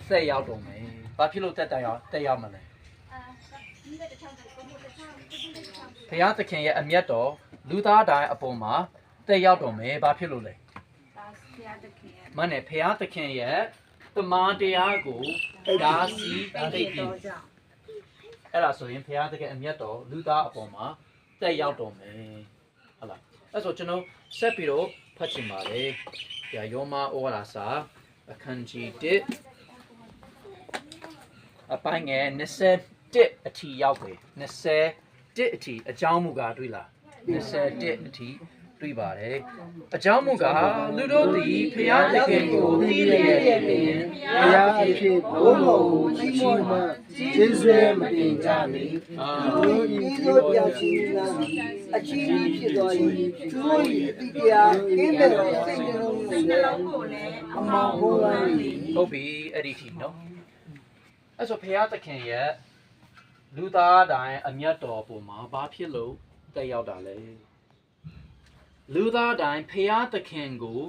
သက်ရောက်တော့မယ်ဘာဖြစ်လို့တက်ရောက်မလဲဖျားသခင်ရဲ့အမျက်တော်လူသားတိုင်းအပေါ်မှာတက်ရောက်တော့မယ်ဘာဖြစ်လို့လဲမနဲ့ဖျားသခင်ရဲ့တမန်တရားကိုဒါစီတိတ်ပြီးအဲ့ဒါဆိုရင်ဖျားသခင်အမျက်တော်လူသားအပေါ်မှာတက်ရောက်တော့မယ်ဟုတ်လားအဲ့ဆိုကျွန်တော်ဆက်ပြီးတော့ဖတ်ချင်ပါတယ်ယောမဩဝါဒစာအခန်းကြီး1အပိုင်းငယ်21အထိရောက်ပြီ21အထိအကြောင်းမူကားတွေ့လား21အထိတွေ့ပါတယ်အကြောင်းမူကားလူတို့သည်ဖျားသခင်ကိုသိလျက်ပင်ဖျားဖြစ်ဘုံတော်ကိုချီးမွမ်းမှကျေးဇူးမတင်ကြမီသူတို့ပြောင်းချင်းလာအချင်းကြီးဖြစ်သွားရင်သူတို့၏အတိတရားအင်းတဲ့စိတ်နှလုံးကိုလည်းအမောင်ဘုံလာဟုတ်ပြီအဲ့ဒီထိနော်အဲ့ဆိုဖျားသခင်ရဲ့လူသားတိုင်းအမျက်တော်ပုံမှာဘာဖြစ်လို့တက်ရောက်တာလဲလူသားတိုင်းဖျားသခင်ကို